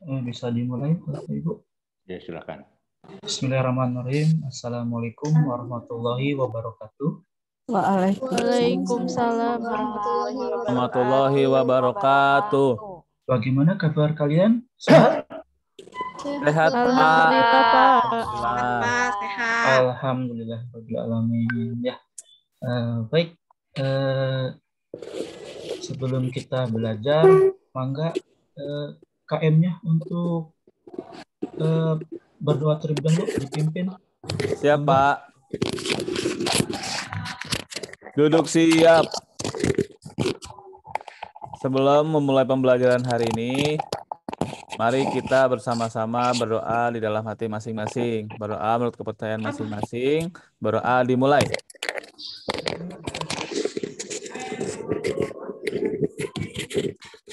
Bisa dimulai, Bapak Ibu. Ya, silakan. Bismillahirrahmanirrahim. Assalamualaikum warahmatullahi wabarakatuh. Waalaikumsalam Warahmatullahi wabarakatuh. Bagaimana kabar kalian? Sehat? Sehat, Pak. Alhamdulillah, Pak. Alhamdulillah. Sehat. Alhamdulillah rabbil alamin. Ya, baik. Sebelum kita belajar, mangga KM-nya untuk berdoa terlebih dahulu dipimpin. Siap, Pak. Duduk siap. Sebelum memulai pembelajaran hari ini, mari kita bersama-sama berdoa di dalam hati masing-masing. Berdoa menurut kepercayaan masing-masing. Berdoa dimulai.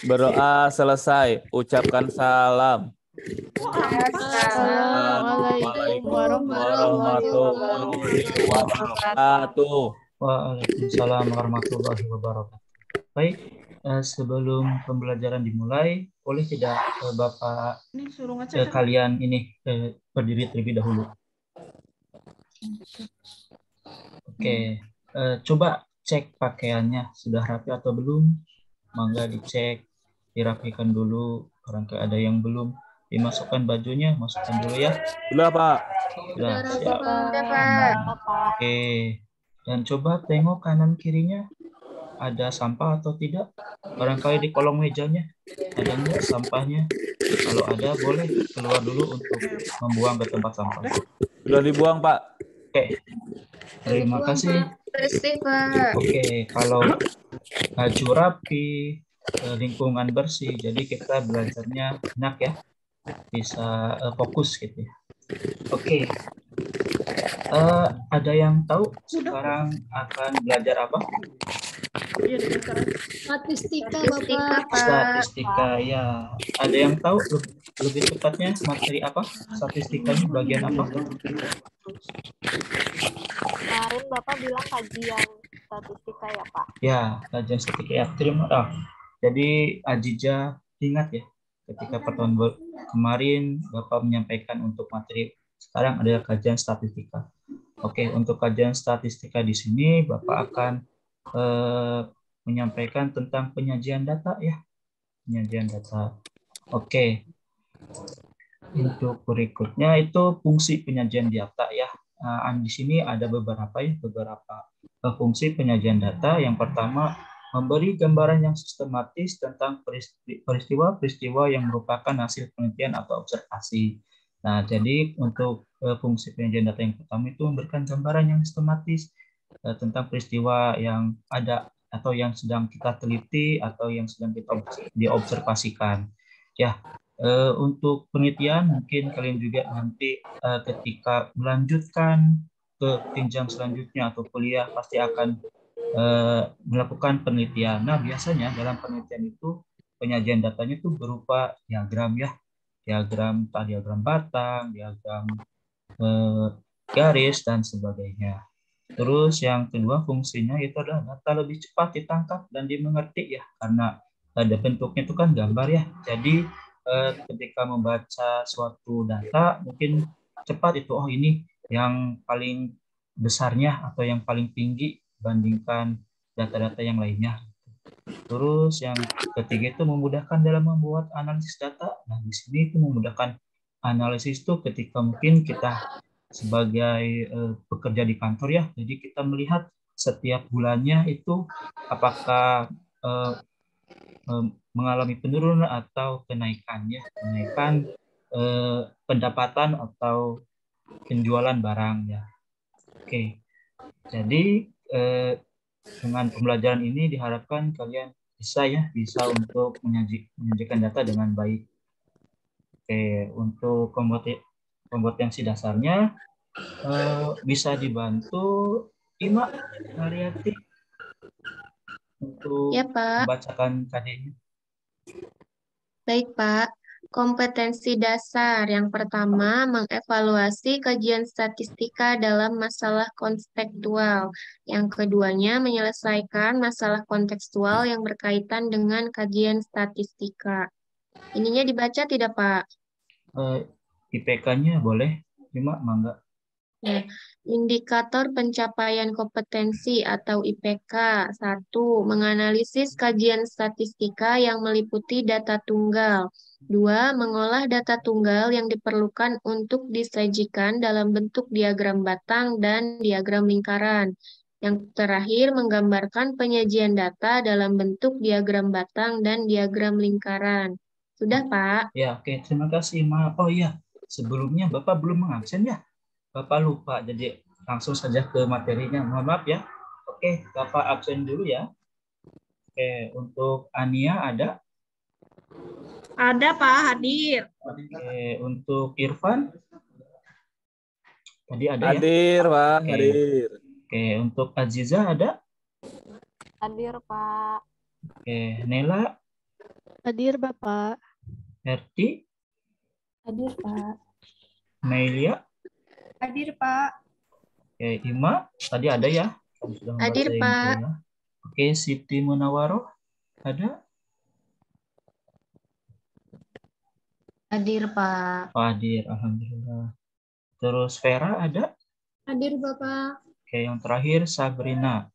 Berdoa selesai. Ucapkan salam. Assalamualaikum warahmatullahi wabarakatuh. Waalaikumsalam warahmatullahi wabarakatuh. Baik, sebelum pembelajaran dimulai, boleh tidak Bapak kalian ini berdiri terlebih dahulu? Oke, coba cek pakaiannya sudah rapi atau belum? Mangga dicek, dirapikan dulu. Barangkali ada yang belum, dimasukkan bajunya, masukkan dulu ya. Sudah, Pak. Sudah, siap. Pak. Oke, dan coba tengok kanan kirinya ada sampah atau tidak. Barangkali di kolong mejanya ada nggak sampahnya. Kalau ada boleh keluar dulu untuk membuang ke tempat sampah. Sudah dibuang, Pak. Oke, terima kasih. Bersih, Pak. Oke, kalau baju rapi, lingkungan bersih, jadi kita belajarnya enak ya, bisa fokus gitu ya. Oke, ada yang tahu sekarang akan belajar apa? Statistika, Bapak. Statistika ya. Ada yang tahu lebih tepatnya materi apa? Statistikanya bagian apa? Kemarin Bapak bilang kajian statistika ya, Pak? Ya, kajian statistika ya. Terima kasih. Jadi Ajija ingat ya, ketika pertemuan kemarin Bapak menyampaikan untuk materi sekarang adalah kajian statistika. Oke, untuk kajian statistika di sini Bapak akan menyampaikan tentang penyajian data ya. Penyajian data. Oke. Untuk berikutnya itu fungsi penyajian data ya. Di sini ada beberapa fungsi penyajian data. Yang pertama, memberi gambaran yang sistematis tentang peristiwa-peristiwa yang merupakan hasil penelitian atau observasi. Nah, jadi untuk fungsi penyajian data yang pertama itu memberikan gambaran yang sistematis tentang peristiwa yang ada atau yang sedang kita teliti atau yang sedang kita diobservasikan. Ya, untuk penelitian mungkin kalian juga nanti ketika melanjutkan ke jenjang selanjutnya atau kuliah pasti akan melakukan penelitian. Nah, biasanya dalam penelitian itu penyajian datanya itu berupa diagram ya, diagram batang, diagram garis dan sebagainya. Terus yang kedua fungsinya itu adalah data lebih cepat ditangkap dan dimengerti ya, karena ada bentuknya itu kan gambar ya. Jadi ketika membaca suatu data mungkin cepat itu, oh ini yang paling besarnya atau yang paling tinggi bandingkan data-data yang lainnya. Terus yang ketiga itu memudahkan dalam membuat analisis data. Nah, di sini itu memudahkan analisis itu ketika mungkin kita sebagai pekerja di kantor ya, jadi kita melihat setiap bulannya itu apakah mengalami penurunan atau kenaikan ya, kenaikan pendapatan atau penjualan barang ya. Oke, jadi dengan pembelajaran ini diharapkan kalian bisa untuk menyajikan data dengan baik. Oke, untuk kompetensi dasarnya bisa dibantu Ima Haryati untuk Ya, Pak. membacakan KD-nya. Baik, Pak. Kompetensi dasar yang pertama, mengevaluasi kajian statistika dalam masalah kontekstual. Yang keduanya, menyelesaikan masalah kontekstual yang berkaitan dengan kajian statistika. Ininya dibaca tidak, Pak? IPK-nya boleh, cuma mangga. Ya, indikator pencapaian kompetensi atau IPK. 1. Menganalisis kajian statistika yang meliputi data tunggal. 2. Mengolah data tunggal yang diperlukan untuk disajikan dalam bentuk diagram batang dan diagram lingkaran. Yang terakhir, menggambarkan penyajian data dalam bentuk diagram batang dan diagram lingkaran. Sudah, Pak? Ya, oke. Terima kasih, Ma. Oh iya, sebelumnya Bapak belum mengabsen ya? Bapak lupa, jadi langsung saja ke materinya. Mohon maaf ya. Oke, Bapak absen dulu ya. Oke, untuk Ania ada? Ada Pak, hadir. Oke, untuk Irfan? Tadi ada ya? Hadir, Pak. Oke. Hadir. Oke, untuk Aziza ada? Hadir, Pak. Oke, Nela, Hadir Bapak. Herti, Hadir, Pak. Meilia, Hadir Pak. oke, Ima, tadi ada ya? Kamu sudah membaca Hadir, info Pak. ya. Oke, Siti Munawaroh, ada? Hadir, Pak. Oh, hadir, Alhamdulillah. Terus Vera ada? Hadir Bapak. Oke, yang terakhir Sabrina.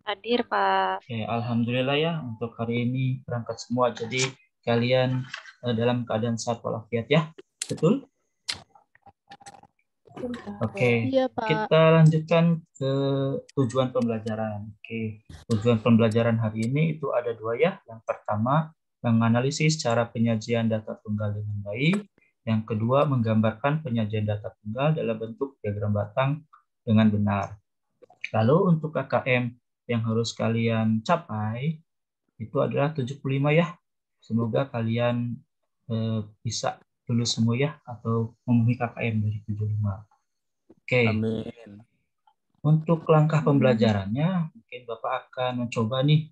Hadir, Pak. Oke, Alhamdulillah ya untuk hari ini berangkat semua. Jadi kalian dalam keadaan sehat walafiat ya. Betul? Oke, Iya Pak. kita lanjutkan ke tujuan pembelajaran. Oke, tujuan pembelajaran hari ini itu ada dua ya. Yang pertama, menganalisis cara penyajian data tunggal dengan baik. Yang kedua, menggambarkan penyajian data tunggal dalam bentuk diagram batang dengan benar. Lalu untuk KKM yang harus kalian capai itu adalah 75 ya. Semoga kalian bisa lulus semua ya atau memenuhi KKM dari 75. Oke. Amin. Untuk langkah pembelajarannya mungkin Bapak akan mencoba nih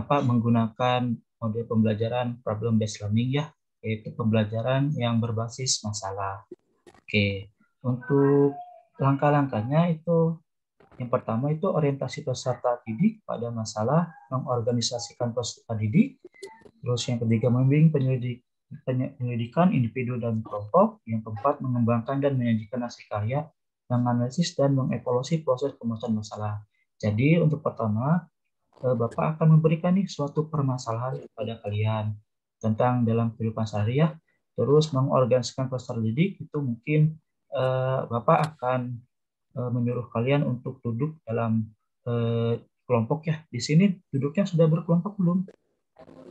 menggunakan model pembelajaran problem based learning ya, yaitu pembelajaran yang berbasis masalah. Oke. Untuk langkah-langkahnya itu yang pertama itu orientasi peserta didik pada masalah, mengorganisasikan peserta didik. Terus yang ketiga membimbing penyelidikan individu dan kelompok. Yang keempat mengembangkan dan menyajikan hasil karya, menganalisis dan mengevaluasi proses pemecahkan masalah. Jadi untuk pertama Bapak akan memberikan nih suatu permasalahan kepada kalian tentang dalam kehidupan sehari ya. Terus mengorganisasikan peserta didik itu mungkin Bapak akan menyuruh kalian untuk duduk dalam kelompok ya. Di sini duduknya sudah berkelompok belum?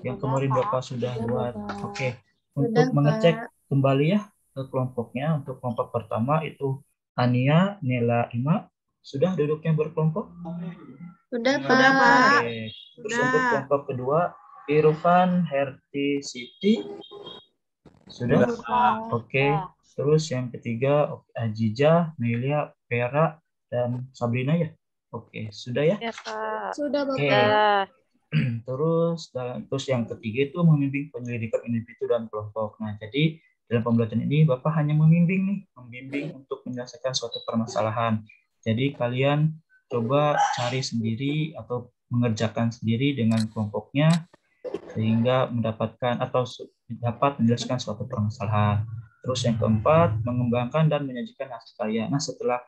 Yang kemarin Bapak sudah buat. Oke. Untuk mengecek kembali ya ke kelompoknya. Untuk kelompok pertama itu Ania, Nela, Ima. Sudah duduknya berkelompok? Sudah, Sudah, Pak. Pak. Oke. Terus untuk kelompok kedua Irfan, Herti, Siti. Sudah? Oke. Terus yang ketiga Aziza, Melia, Vera, dan Sabrina ya? Oke, sudah ya? Ya, Pak. Sudah Oke. Bapak. Terus yang ketiga itu membimbing penyelidikan individu dan kelompok. Nah, jadi dalam pembelajaran ini Bapak hanya membimbing untuk menyelesaikan suatu permasalahan. Jadi kalian coba cari sendiri atau mengerjakan sendiri dengan kelompoknya sehingga mendapatkan atau dapat menyelesaikan suatu permasalahan. Terus yang keempat, mengembangkan dan menyajikan hasil karya. Nah, setelah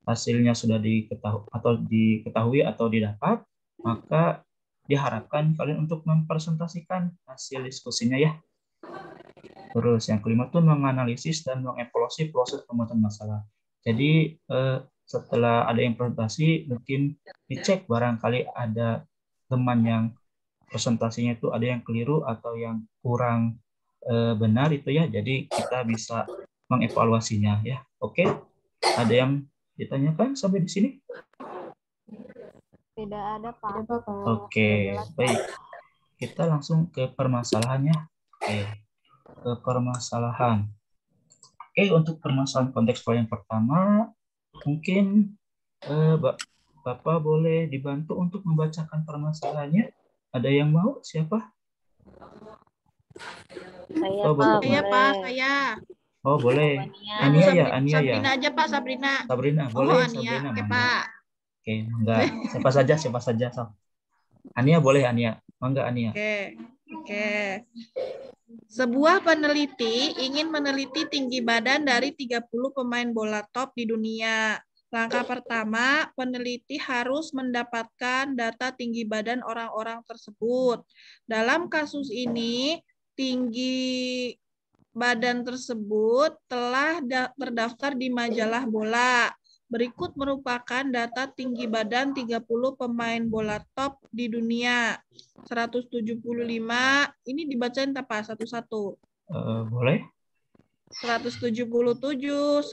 hasilnya sudah diketahui atau didapat, maka diharapkan kalian untuk mempresentasikan hasil diskusinya ya. Terus yang kelima tuh menganalisis dan mengevaluasi proses pemecahkan masalah. Jadi setelah ada yang presentasi, mungkin dicek barangkali ada teman yang presentasinya itu ada yang keliru atau yang kurang benar itu ya. Jadi kita bisa mengevaluasinya ya. Oke. Ada yang ditanyakan sampai di sini? Tidak ada, Pak. Oke, baik. Kita langsung ke permasalahannya. Oke, ke permasalahan. Oke, untuk permasalahan kontekstual yang pertama, mungkin Bapak boleh dibantu untuk membacakan permasalahannya. Ada yang mau? Siapa? Saya, Oh, Pak. Bapak. Saya Boleh. Pak, saya. Oh, boleh. Ania. Ania ya, Ania ya. Sabrina aja Pak, Sabrina. Sabrina, Oh, boleh Ania. Sabrina. Oke, mangga. Pak. Oke, enggak. Siapa saja. Ania boleh Ania. Mangga Ania. Oke. Oke. Sebuah peneliti ingin meneliti tinggi badan dari 30 pemain bola top di dunia. Langkah pertama, peneliti harus mendapatkan data tinggi badan orang-orang tersebut. Dalam kasus ini, tinggi badan tersebut telah terdaftar di majalah bola. Berikut merupakan data tinggi badan 30 pemain bola top di dunia. 175, ini dibacain apa satu-satu? Boleh? 177, 170,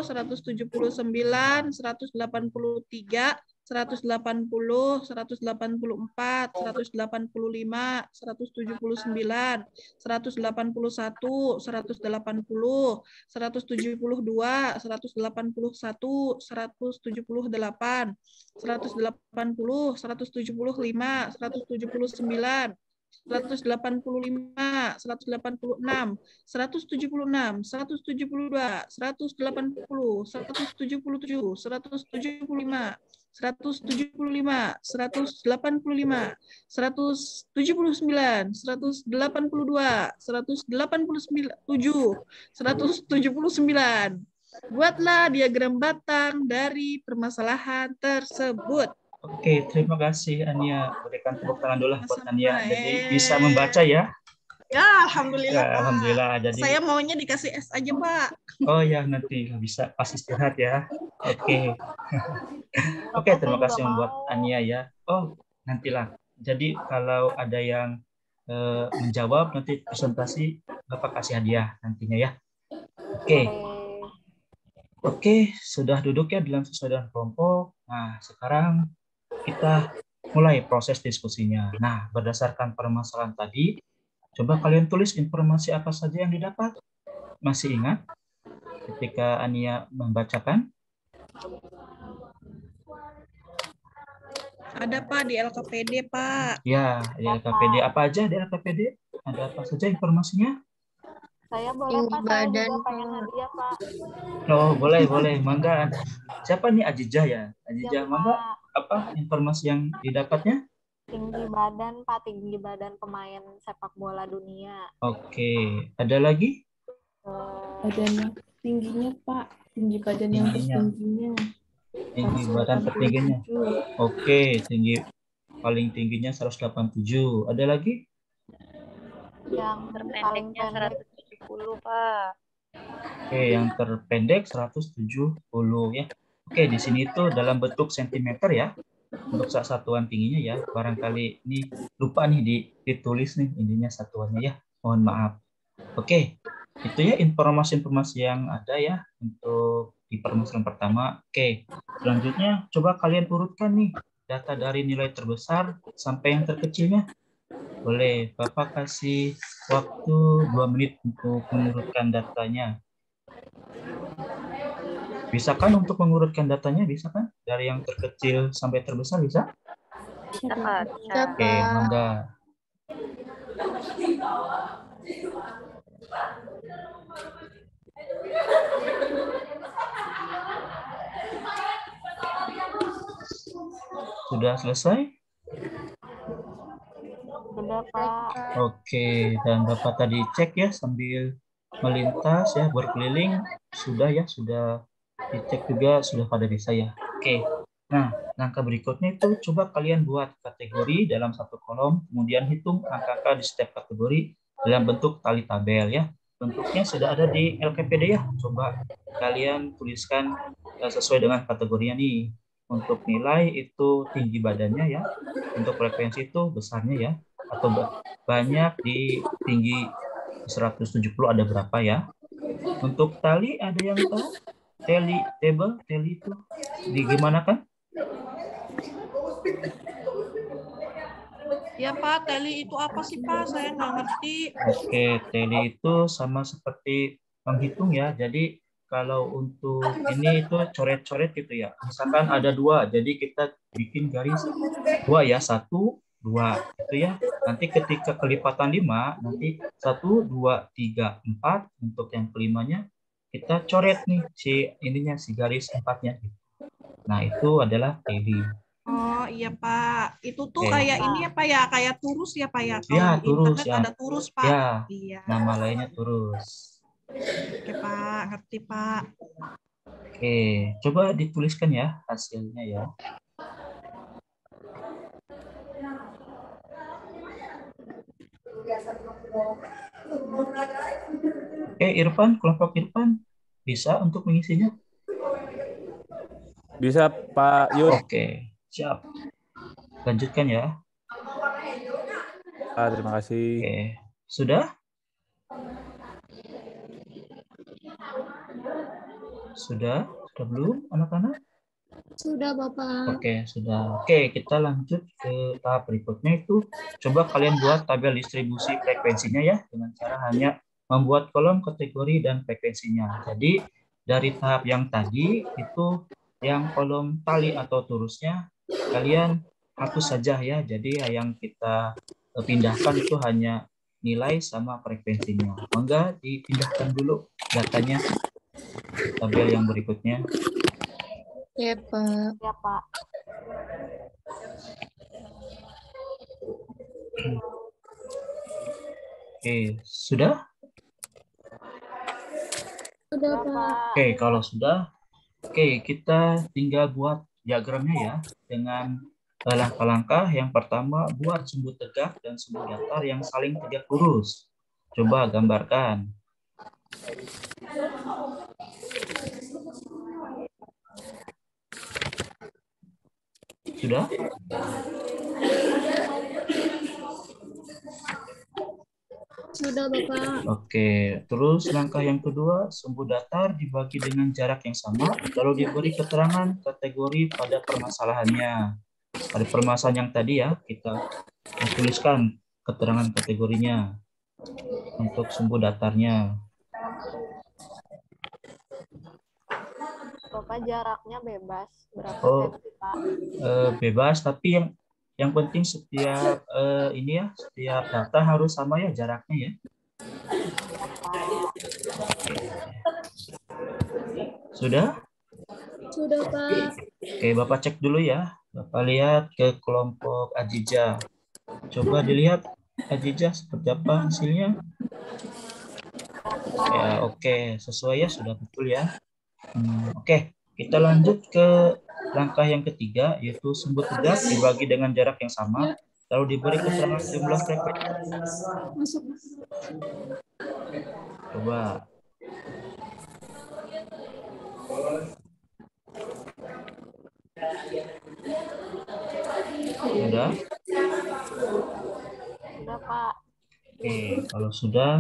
179, 183, 180, 184, 185, 179, 181, 180, 172, 181, 181, 178, 180, 180, 175, 179, 185, 186, 176, 172, 180, 177, 175, 175, 185, 179, 182, 187, 179. Buatlah diagram batang dari permasalahan tersebut. Oke, terima kasih Ania. Berikan tepuk tangan dulu buat Ania. Jadi bisa membaca ya? Ya, alhamdulillah. Ya, alhamdulillah. Jadi saya maunya dikasih S aja, Pak. Oh ya, nanti bisa pas istirahat ya. Oke. Oke, terima kasih buat Ania ya. Oh, nantilah. Jadi kalau ada yang menjawab nanti presentasi Bapak kasih hadiah nantinya ya. Oke. Oke, sudah duduk ya dalam sesuai dengan kelompok. Nah, sekarang kita mulai proses diskusinya. Nah, berdasarkan permasalahan tadi, coba kalian tulis informasi apa saja yang didapat. Masih ingat ketika Ania membacakan? Ada, Pak, di LKPD, Pak. Ya, di LKPD. Apa aja di LKPD? Ada apa saja informasinya? Saya boleh, Pak. Saya juga pengen hadiah, Pak. Oh, boleh. Mangga. Siapa nih Ajijah ya? Ajijah, Ya, mangga. Pak. Apa informasi yang didapatnya? Tinggi badan, Pak. Tinggi badan pemain sepak bola dunia. Oke. Ada lagi? Badan tingginya, Pak. Tinggi badan yang tertingginya. Tinggi badan tertingginya. Oke, paling tingginya 187. Ada lagi? Yang paling pendek 170, Pak. Oke, yang terpendek 170 ya. Oke, di sini itu dalam bentuk sentimeter ya. Untuk satuan tingginya ya. Barangkali ini lupa nih ditulis nih ininya satuannya ya. Mohon maaf. Oke, itu ya informasi-informasi yang ada ya untuk di permasalahan pertama. Oke, selanjutnya coba kalian urutkan nih data dari nilai terbesar sampai yang terkecilnya. Boleh, Bapak kasih waktu 2 menit untuk mengurutkan datanya. Bisa kan untuk mengurutkan datanya? Bisa kan? Dari yang terkecil sampai terbesar bisa? Bisa, Pak. Oke, mangga. Sudah selesai? Sudah, Pak. Oke, dan Bapak tadi cek ya sambil melintas ya berkeliling sudah dicek juga sudah pada bisa ya. Oke. Nah, langkah berikutnya itu coba kalian buat kategori dalam satu kolom, kemudian hitung angka-angka di setiap kategori dalam bentuk tali tabel ya. Bentuknya sudah ada di LKPD ya. Coba kalian tuliskan sesuai dengan kategorinya nih. Untuk nilai itu tinggi badannya ya. Untuk frekuensi itu besarnya ya. Atau banyak di tinggi 170 ada berapa ya. Untuk tali ada yang tahu? Tali itu di gimana kan? Ya, Pak, tali itu apa sih, Pak? Saya nggak ngerti. Oke, tali itu sama seperti menghitung ya. Jadi kalau untuk ini itu coret-coret gitu ya. Misalkan ada 2, jadi kita bikin garis 2 ya, 1, 2 itu ya. Nanti ketika kelipatan 5, nanti 1, 2, 3, 4 untuk yang kelimanya kita coret nih si garis 4-nya. Nah, itu adalah tali. Oh iya Pak, itu tuh Oke. kayak ini ya Pak ya, kayak turus ya Pak ya. Kalau Ya, di turus internet ya. ada turus Pak. Ya, Iya. nama lainnya turus. Oke Pak, ngerti Pak. Oke, coba dituliskan ya hasilnya ya. Oke, Irfan, kelompok Irfan bisa untuk mengisinya? Bisa Pak Yud. Oke, siap. Lanjutkan ya. Terima kasih. Oke, sudah? Sudah? Sudah belum, anak-anak? Sudah, Bapak. Oke, sudah. Oke, kita lanjut ke tahap berikutnya itu. Coba kalian buat tabel distribusi frekuensinya ya, dengan cara hanya membuat kolom kategori dan frekuensinya. Jadi, dari tahap yang tadi, itu yang kolom tali atau turusnya, kalian hapus saja ya. Jadi, yang kita pindahkan itu hanya nilai sama frekuensinya. Mangga dipindahkan dulu datanya, tabel yang berikutnya. Ya, Pak. Ya, Pak. Oke, sudah? Sudah, Ya, Pak. Pak. Oke, kalau sudah, oke, kita tinggal buat diagramnya ya, dengan langkah-langkah. Yang pertama, buat sumbu tegak dan sumbu datar yang saling tegak lurus. Coba gambarkan. Sudah? Sudah, Bapak. Oke, terus langkah yang kedua, sumbu datar dibagi dengan jarak yang sama, lalu diberi keterangan kategori pada permasalahannya. Pada permasalahan yang tadi ya, kita tuliskan keterangan kategorinya untuk sumbu datarnya. Bapak jaraknya bebas. Berapa Oh, senti, Pak? Bebas, tapi yang penting setiap ini ya, setiap data harus sama ya jaraknya ya. Sudah? Sudah, Pak. Oke, Bapak cek dulu ya. Bapak lihat ke kelompok Ajija. Coba dilihat Ajija seperti apa hasilnya. Ya, oke, sesuai ya, sudah betul ya. Oke, kita lanjut ke langkah yang ketiga, yaitu sumbu tegak dibagi dengan jarak yang sama, lalu diberi keterangan jumlah frekuensi. Masuk. Coba. Sudah? Sudah, Pak. Oke, kalau sudah,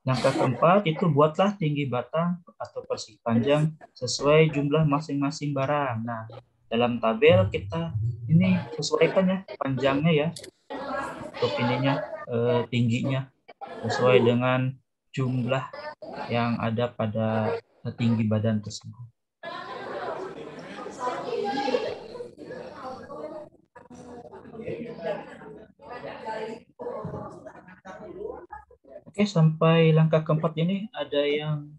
langkah keempat itu buatlah tinggi batang atau persegi panjang sesuai jumlah masing-masing barang. Nah, dalam tabel kita ini sesuaikan ya panjangnya ya, untuk ininya tingginya sesuai dengan jumlah yang ada pada tinggi badan tersebut. Oke, sampai langkah keempat ini ada yang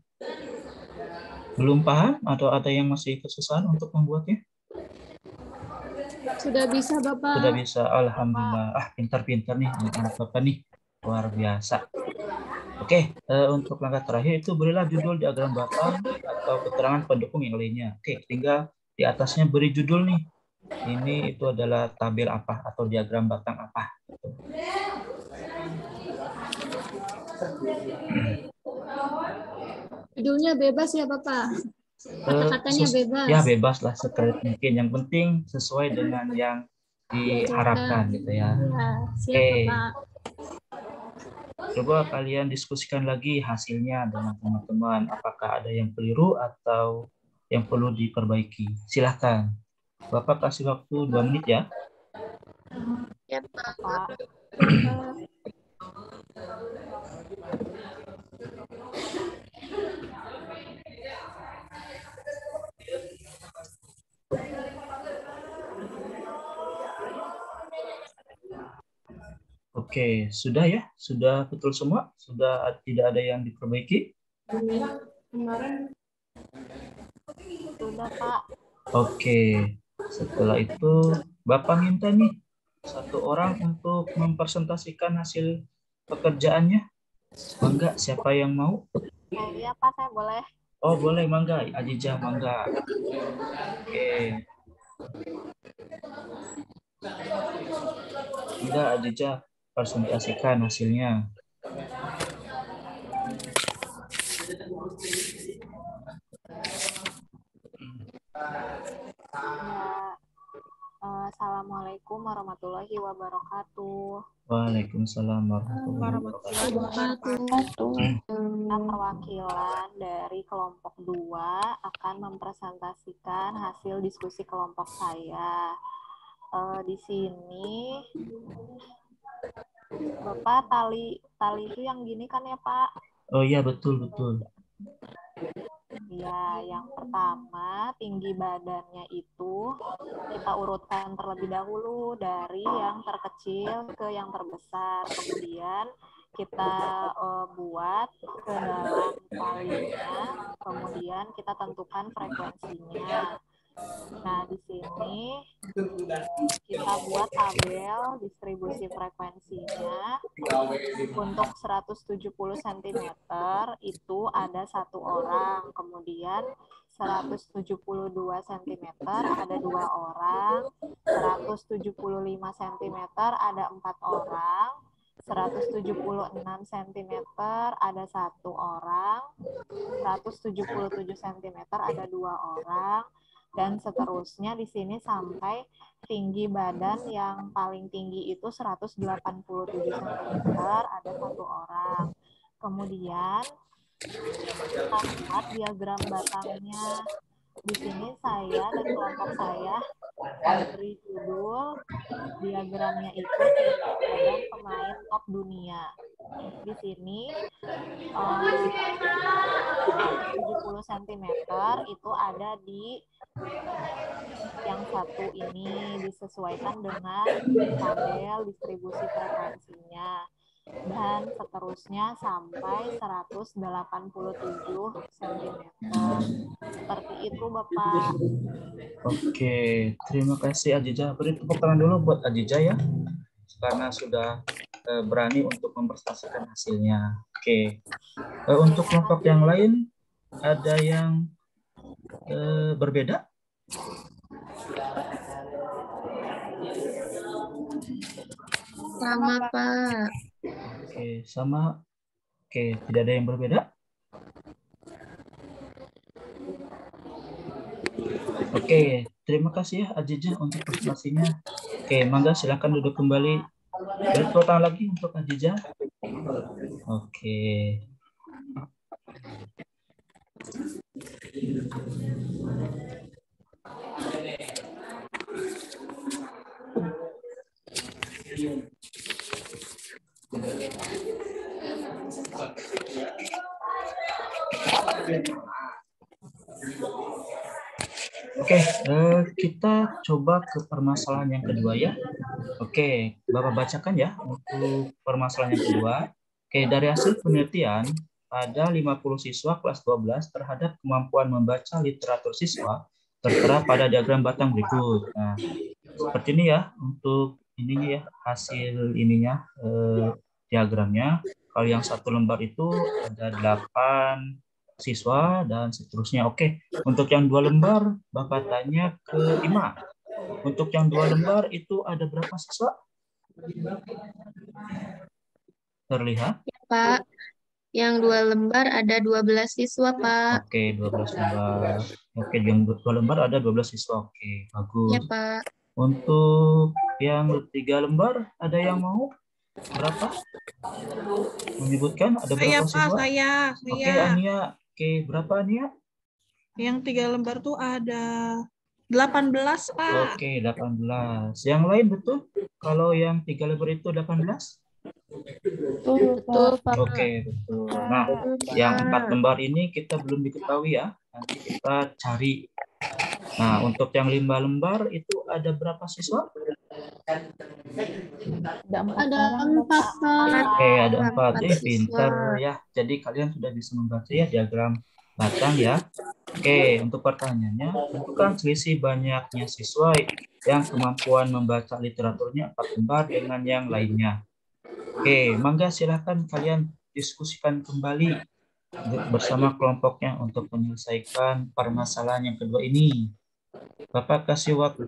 belum paham atau ada yang masih kesusahan untuk membuatnya? Sudah bisa, Bapak. Sudah bisa, alhamdulillah. Pintar-pintar nih anak Bapak nih, luar biasa. Oke, untuk langkah terakhir itu berilah judul diagram batang atau keterangan pendukung yang lainnya. Oke, tinggal di atasnya beri judul nih. Ini itu adalah tabel apa atau diagram batang apa. Judulnya bebas ya, Bapak. Kata-katanya bebas. Ya, bebas lah sekreatif mungkin. Yang penting sesuai dengan yang diharapkan gitu ya. Ya, siap, Oke. Bapak. Coba kalian diskusikan lagi hasilnya dengan teman-teman. Apakah ada yang keliru atau yang perlu diperbaiki? Silahkan. Bapak kasih waktu 2 menit ya. Ya, Pak. Oke, sudah ya? Sudah betul semua? Sudah tidak ada yang diperbaiki? Sudah, Pak. Oke, setelah itu Bapak minta nih satu orang untuk mempresentasikan hasil pekerjaannya. Mangga, siapa yang mau? Iya Pak, saya boleh. Oh, boleh, mangga. Ajijah, mangga. Oke. Mangga, Ajijah, presentasikan hasilnya. Ya, Assalamualaikum warahmatullahi wabarakatuh. Waalaikumsalam warahmatullahi wabarakatuh. Kita perwakilan dari kelompok 2 akan mempresentasikan hasil diskusi kelompok saya. Di sini, Bapak tali itu yang gini kan ya Pak? Oh iya, betul, betul. Ya, yang pertama tinggi badannya itu kita urutkan terlebih dahulu dari yang terkecil ke yang terbesar. Kemudian kita buat ke dalam talinya, kemudian kita tentukan frekuensinya. Nah, di sini kita buat tabel distribusi frekuensinya. Untuk 170 cm itu ada 1 orang, kemudian 172 cm ada 2 orang, 175 cm ada 4 orang, 176 cm ada 1 orang, 177 cm ada 2 orang, dan seterusnya di sini sampai tinggi badan yang paling tinggi itu 187 cm ada 1 orang. Kemudian kita buat diagram batangnya. Di sini saya dan kelompok saya beri judul diagramnya itu tinggi badan pemain top dunia. Di sini 170 cm itu ada di yang satu ini, disesuaikan dengan tabel distribusi frekuensinya, dan seterusnya sampai 187 cm. Seperti itu Bapak. Oke, terima kasih Ajijah. Beri tepuk tangan dulu buat Ajijah ya, karena sudah berani untuk mempresentasikan hasilnya. Oke, untuk kelompok yang lain ada yang berbeda? Sama, Pak. Oke, sama. Oke, tidak ada yang berbeda? Oke, terima kasih ya Ajijah untuk presentasinya. Oke, mangga silakan duduk kembali. Beri tepuk tangan lagi untuk Ajijah. Oke. Oke, kita coba ke permasalahan yang kedua ya. Oke, Bapak bacakan ya untuk permasalahan yang kedua. Oke, dari hasil penelitian, ada 50 siswa kelas 12 terhadap kemampuan membaca literatur siswa tertera pada diagram batang berikut. Nah, seperti ini ya untuk ininya ya, hasil ininya diagramnya. Kalau yang satu lembar itu ada 8 siswa dan seterusnya. Oke, untuk yang 2 lembar Bapak tanya ke Ima. Untuk yang 2 lembar itu ada berapa siswa? Terlihat? Ya, Pak. Yang 2 lembar ada 12 siswa, Pak. Oke, 12 lembar. Oke, yang 2 lembar ada 12 siswa. Oke, bagus. Ya, Pak. Untuk yang 3 lembar ada yang mau? Berapa? Menyebutkan ada Saya, berapa Pak, siswa? saya. Oke, Ania. Oke, berapa Ania? Yang 3 lembar tuh ada 18, Pak. Oke, 18. Yang lain betul? Kalau yang 3 lembar itu 18? Betul, Pak. Oke, betul. Nah, yang 4 lembar ini kita belum diketahui ya. Nanti kita cari. Nah, untuk yang 5 lembar itu ada berapa siswa? Ada 4 Pak. Oke, ada 4. 4 Pinter siswa. ya. Jadi kalian sudah bisa membaca ya diagram batang ya. Oke, untuk pertanyaannya, tentukan selisih banyaknya siswa yang kemampuan membaca literaturnya 4 lembar dengan yang lainnya. Oke, mangga silakan kalian diskusikan kembali bersama kelompoknya untuk menyelesaikan permasalahan yang kedua ini. Bapak kasih waktu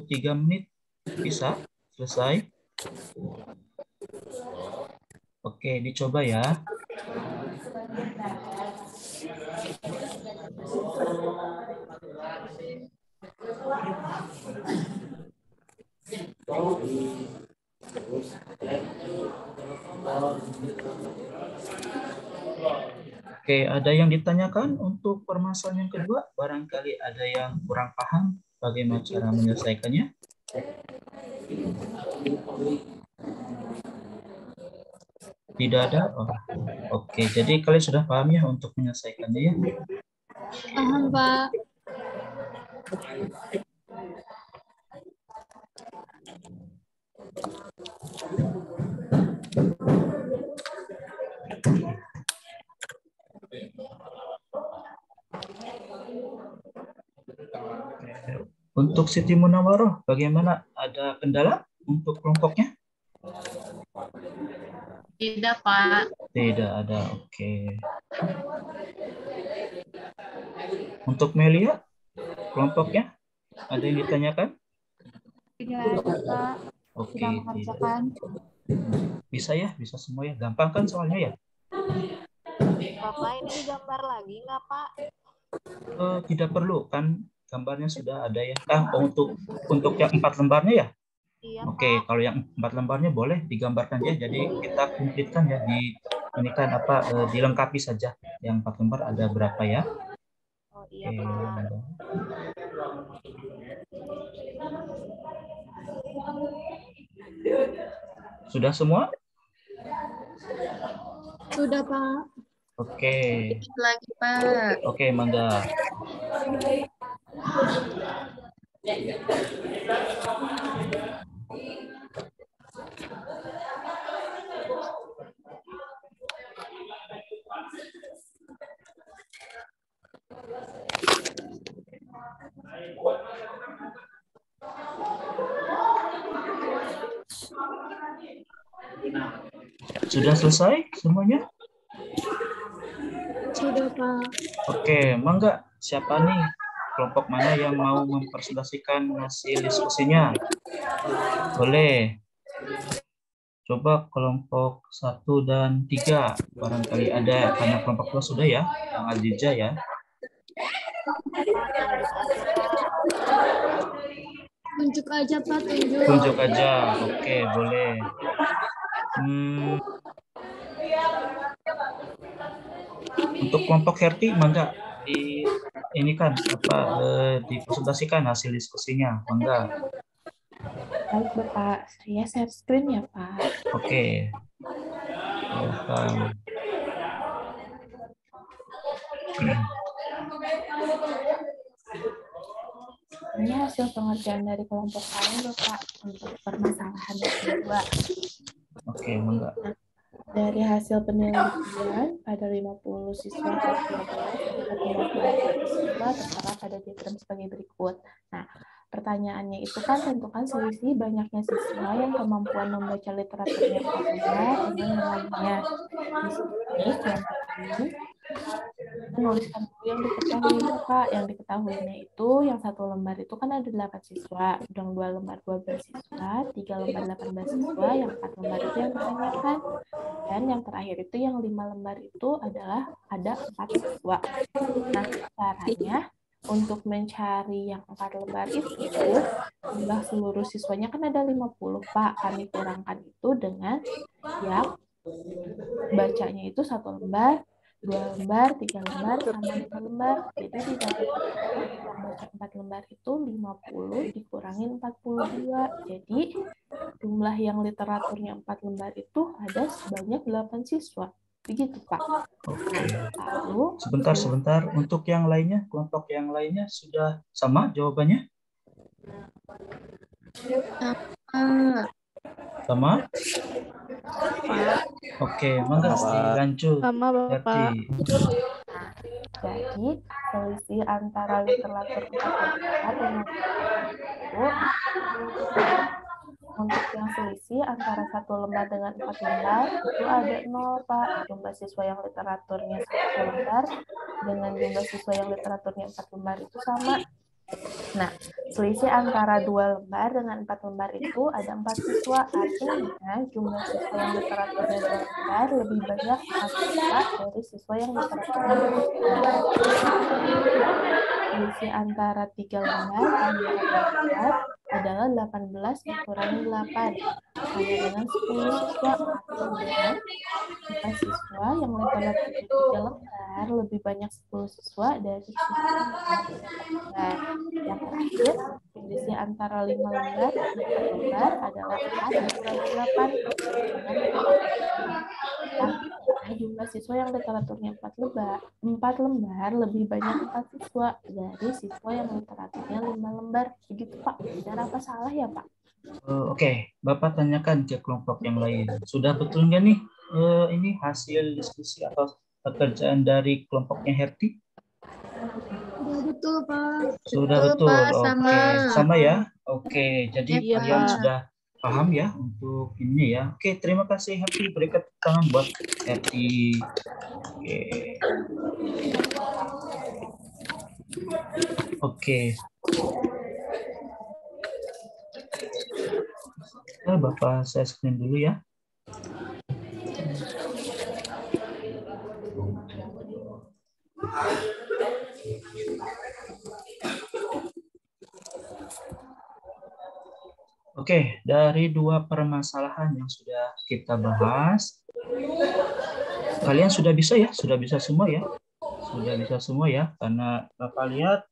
3 menit, bisa selesai? Oke, dicoba ya. Oke, ada yang ditanyakan untuk permasalahan yang kedua? Barangkali ada yang kurang paham bagaimana cara menyelesaikannya? Tidak ada? Oh, oke, jadi kalian sudah paham ya untuk menyelesaikannya ya? Paham, Pak. Untuk Siti Munawaroh, bagaimana? Ada kendala untuk kelompoknya? Tidak, Pak. Tidak ada, oke. Untuk Melia, kelompoknya? Ada yang ditanyakan? Tidak ada, Pak. Oke, Sudah mengerjakan. bisa ya, bisa semua ya. Gampang kan soalnya ya? Bapak ini digambar lagi nggak, Pak? Tidak perlu, kan gambarnya sudah ada ya. Untuk yang 4 lembarnya ya? Iya, Oke, Pak. kalau yang 4 lembarnya boleh digambarkan ya. Jadi kita kumplitkan ya ini kan dilengkapi saja. Yang 4 lembar ada berapa ya? Oh iya, Oke, Pak. ada. Sudah semua? Sudah, Pak. Oke. Sedikit lagi, Pak. Oke, mangga. Sudah selesai semuanya? Sudah, Pak. Oke, mangga. Siapa nih? Kelompok mana yang mau mempresentasikan hasil diskusinya? Boleh. Coba kelompok 1 dan 3. Barangkali ada, karena kelompok 2 sudah ya, yang Adija ya. Tunjuk aja, Pak. Tunjuk. Tunjuk aja. Oke, boleh. Untuk kelompok Herti, mangga ini kan dipresentasikan hasil diskusinya, mangga. Baik, Bapak. Saya share screen ya, Pak. Oke. Silakan. Ini hasil pengerjaan dari kelompok saya, Bapak, untuk permasalahan yang kedua. Oke, mangga. Dari hasil penelitian, pada 50 siswa kelas 12 siswa tertera pada diagram sebagai berikut. Nah, pertanyaannya itu kan tentukan selisih banyaknya siswa yang kemampuan membaca literaturnya benar dengan yang lainnya. Di sini yang pertama menuliskan yang diketahui, Pak. Yang diketahuinya itu yang 1 lembar itu kan ada 8 siswa, yang 2 lembar 12 siswa, 3 lembar 18 siswa, yang 4 lembar itu yang ditanyakan. Dan yang terakhir itu yang 5 lembar itu adalah ada 4 siswa. Nah, caranya untuk mencari yang 4 lembar itu jumlah seluruh siswanya kan ada 50, Pak. Kami kurangkan itu dengan yang bacanya itu 1 lembar, 2 lembar, 3 lembar, sama 5 lembar. Jadi didapatkan yang baca 4 lembar itu 50 dikurangi 42. Jadi jumlah yang literaturnya 4 lembar itu ada sebanyak 8 siswa. Begitu, Pak. Oke. Lalu, Sebentar. Untuk yang lainnya, kelompok yang lainnya sudah sama jawabannya? Sama? Oke, mangga lanjut. Sama, Bapak. jadi selisih antara literatur 4 lembar dengan untuk yang selisih antara 1 lembar dengan 4 lembar itu ada 0, Pak. Jumlah siswa yang literaturnya 1 lembar dengan jumlah siswa yang literaturnya 4 lembar itu sama. Nah, selisih antara 2 lembar dengan 4 lembar itu ada 4 siswa. Artinya jumlah siswa yang literaturnya 2 lembar lebih banyak 4 siswa dari siswa yang literaturnya 2 lembar. Selisih antara 3 lembar dan 4 lembar adalah 18 dikurangi 8. Sama dengan 10 siswa. Artinya jumlah siswa yang literaturnya 3 lembar lebih banyak 10 siswa dari siswa yang literaturnya 4 lembar. Yang terakhir, selisih antara 5 lembar dan 4 lembar adalah 4 dikurangi 8 dengan 4. Artinya jumlah siswa yang literaturnya 4 lembar lebih banyak 4 siswa dari siswa yang literaturnya 5 lembar. Begitu, Pak. Benar apa salah ya, Pak? Oke, Bapak tanyakan ke kelompok yang lain. Sudah betul nggak nih ini hasil diskusi atau pekerjaan dari kelompoknya Herti? Sudah betul, Pak. Sudah Betul, betul. Pak, Oke, sama. sama ya. Oke, jadi Iya, kalian Pak. sudah paham ya untuk ini ya. Oke, terima kasih Herti. Berikan tepuk tangan buat Herti. Oke. Oke. Bapak saya screen dulu ya. Oke, dari 2 permasalahan yang sudah kita bahas, kalian sudah bisa ya? Sudah bisa semua ya? Sudah bisa semua ya? Karena Bapak lihat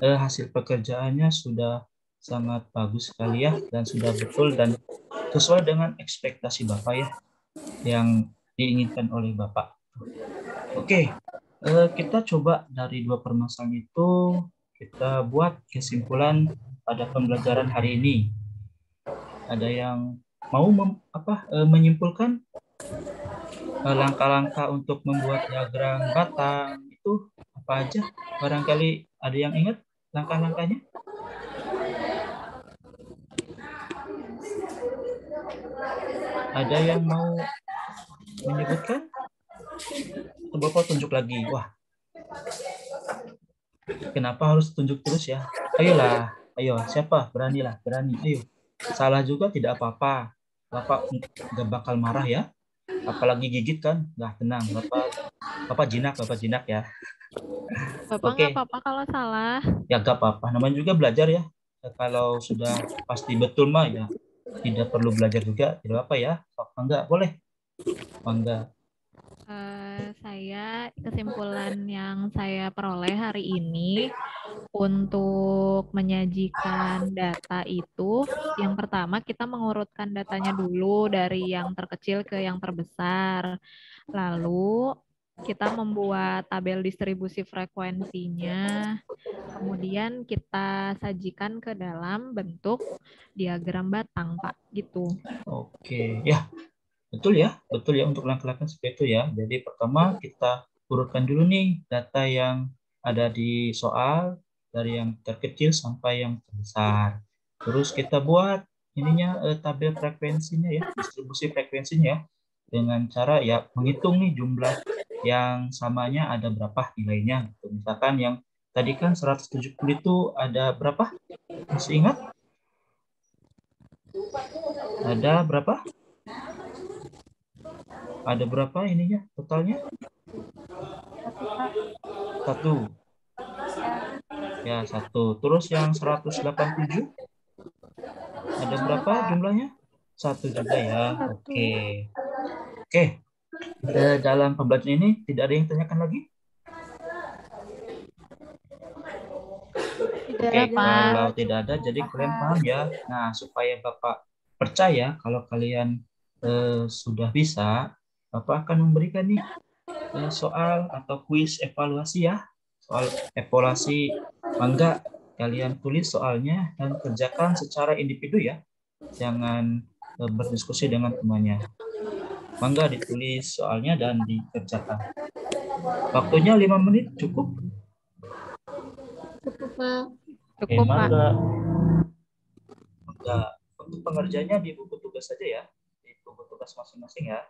hasil pekerjaannya sudah sangat bagus sekali ya, dan sudah betul dan sesuai dengan ekspektasi Bapak ya, yang diinginkan oleh Bapak. Oke, kita coba dari 2 permasalahan itu, kita buat kesimpulan pada pembelajaran hari ini. Ada yang mau menyimpulkan langkah-langkah untuk membuat diagram batang itu apa aja? Barangkali ada yang ingat langkah-langkahnya? Ada yang mau menyebutkan? Atau Bapak tunjuk lagi? Wah, kenapa harus tunjuk terus ya? Ayolah, ayo, siapa? Beranilah, berani, ayo. Salah juga tidak apa-apa. Bapak nggak bakal marah ya. Apalagi gigit kan? Nggak, tenang. Bapak jinak ya. Bapak Oke. nggak apa-apa kalau salah. Ya nggak apa-apa. Namanya juga belajar ya. Kalau sudah pasti betul mah ya tidak perlu belajar juga. Tidak apa ya. Enggak, boleh. Enggak. Saya kesimpulan yang saya peroleh hari ini untuk menyajikan data itu, yang pertama kita mengurutkan datanya dulu dari yang terkecil ke yang terbesar. Lalu kita membuat tabel distribusi frekuensinya. Kemudian kita sajikan ke dalam bentuk diagram batang, Pak. Gitu. Oke, ya. Betul ya untuk langkah-langkah seperti itu ya. Jadi pertama kita urutkan dulu nih data yang ada di soal dari yang terkecil sampai yang terbesar. Terus kita buat ininya tabel frekuensinya ya, distribusi frekuensinya ya, dengan cara ya menghitung nih jumlah yang samanya ada berapa nilainya. Misalkan yang tadi kan 170 itu ada berapa? Masih ingat? Ada berapa? Ada berapa ininya totalnya? 1. Ya, 1. Terus yang 187? Ada berapa jumlahnya? 1 juga ya. Oke. Dalam pembelajaran ini tidak ada yang tanyakan lagi? Oke, kalau tidak ada, jadi kalian paham ya. Nah, supaya Bapak percaya kalau kalian sudah bisa, Bapak akan memberikan nih soal atau kuis evaluasi ya. Soal evaluasi, mangga kalian tulis soalnya dan kerjakan secara individu ya. Jangan berdiskusi dengan temannya. Mangga ditulis soalnya dan dikerjakan. Waktunya 5 menit cukup? Cukup, Pak. Cukup, Pak. Mangga. Nah, untuk pengerjaannya di buku tugas saja ya, di buku tugas masing-masing ya.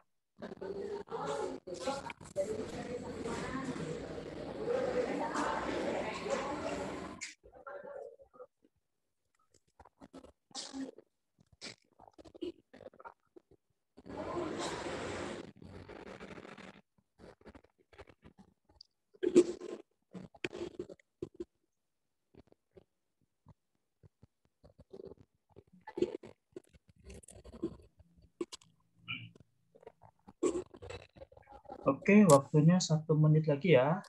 Oke, waktunya 1 menit lagi ya.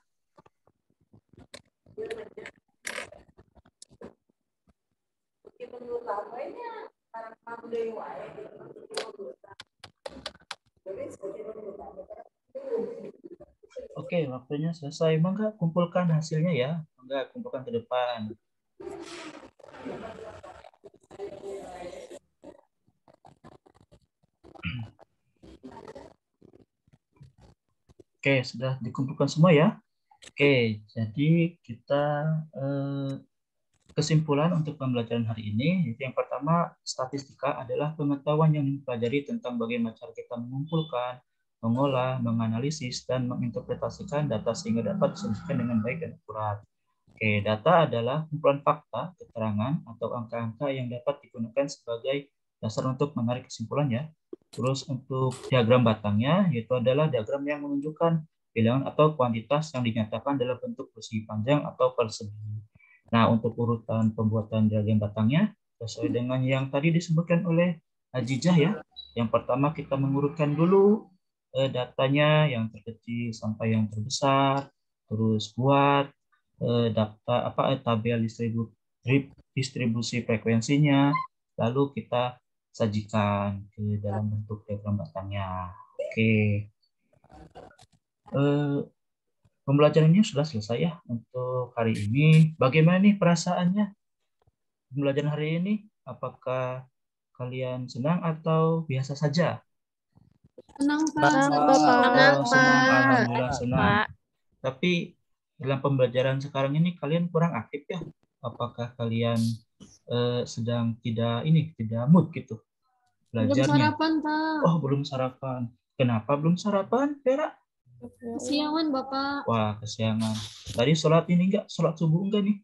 Oke, waktunya selesai. Mangga kumpulkan hasilnya ya. Mangga kumpulkan ke depan. Oke, sudah dikumpulkan semua ya. Oke, jadi kita kesimpulan untuk pembelajaran hari ini, yaitu yang pertama, statistika adalah pengetahuan yang dipelajari tentang bagaimana cara kita mengumpulkan, mengolah, menganalisis, dan menginterpretasikan data sehingga dapat disajikan dengan baik dan akurat. Oke, data adalah kumpulan fakta, keterangan, atau angka-angka yang dapat digunakan sebagai dasar untuk menarik kesimpulan ya. Terus untuk diagram batangnya, yaitu adalah diagram yang menunjukkan bilangan atau kuantitas yang dinyatakan dalam bentuk persegi panjang atau persegi. Nah, untuk urutan pembuatan diagram batangnya, sesuai dengan yang tadi disebutkan oleh Ajijah ya. Yang pertama kita mengurutkan dulu datanya yang terkecil sampai yang terbesar, terus buat data tabel distribusi frekuensinya, lalu kita sajikan ke dalam bentuk diagram batangnya. Oke. Pembelajaran ini sudah selesai ya untuk hari ini. Bagaimana nih perasaannya pembelajaran hari ini? Apakah kalian senang atau biasa saja? Senang, Pak. Oh, senang, alhamdulillah senang. Pak. Tapi dalam pembelajaran sekarang ini kalian kurang aktif ya? Apakah kalian sedang tidak mood gitu Belum belajarnya? sarapan, Pak. Oh, belum sarapan. Kenapa belum sarapan, Vera? Kesiangan, Bapak. Wah, kesiangan. Tadi sholat ini enggak? Sholat subuh enggak nih?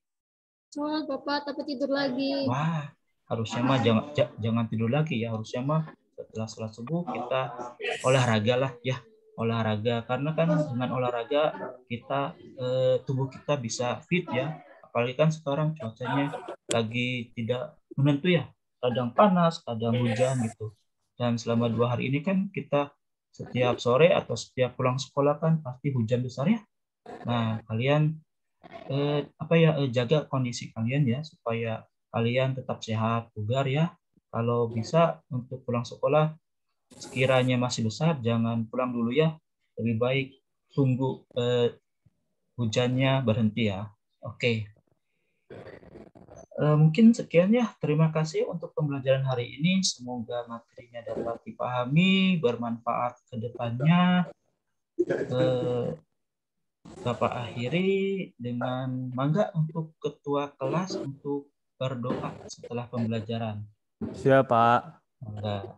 Sholat, Bapak, tapi tidur lagi. Wah, harusnya mah jangan tidur lagi ya. Harusnya mah setelah sholat subuh kita olahraga lah ya. Olahraga, karena kan dengan olahraga kita tubuh kita bisa fit ya. Apalagi kan sekarang cuacanya lagi tidak menentu ya. Kadang panas, kadang hujan gitu. Dan selama 2 hari ini kan kita setiap sore atau setiap pulang sekolah kan pasti hujan besar ya. Nah, kalian jaga kondisi kalian ya supaya kalian tetap sehat, bugar ya. Kalau bisa untuk pulang sekolah sekiranya masih besar jangan pulang dulu ya. Lebih baik tunggu hujannya berhenti ya. Oke. Mungkin sekian ya. Terima kasih untuk pembelajaran hari ini. Semoga materinya dapat dipahami, bermanfaat ke depannya. Bapak akhiri dengan mangga untuk ketua kelas untuk berdoa setelah pembelajaran. Siap, Pak. Mangga.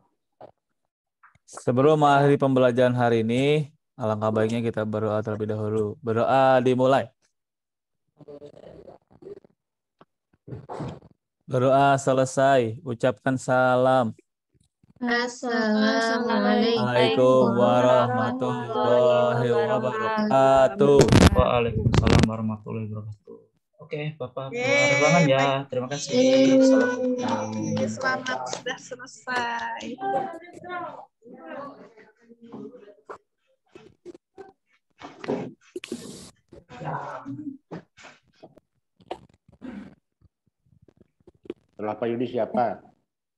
Sebelum mengakhiri pembelajaran hari ini, alangkah baiknya kita berdoa terlebih dahulu. Berdoa dimulai. Berdoa selesai. Ucapkan salam. Assalamualaikum warahmatullahi wabarakatuh. Waalaikumsalam warahmatullahi wabarakatuh. Oke, Bapak keluar ruangan ya. Terima kasih. Assalamualaikum. Selamat sudah selesai. Setelah Pak Yudi siapa?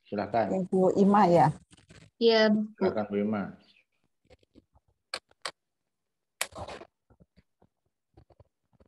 Silakan. Bu Ima ya. Ya, Silakan Bu Ima.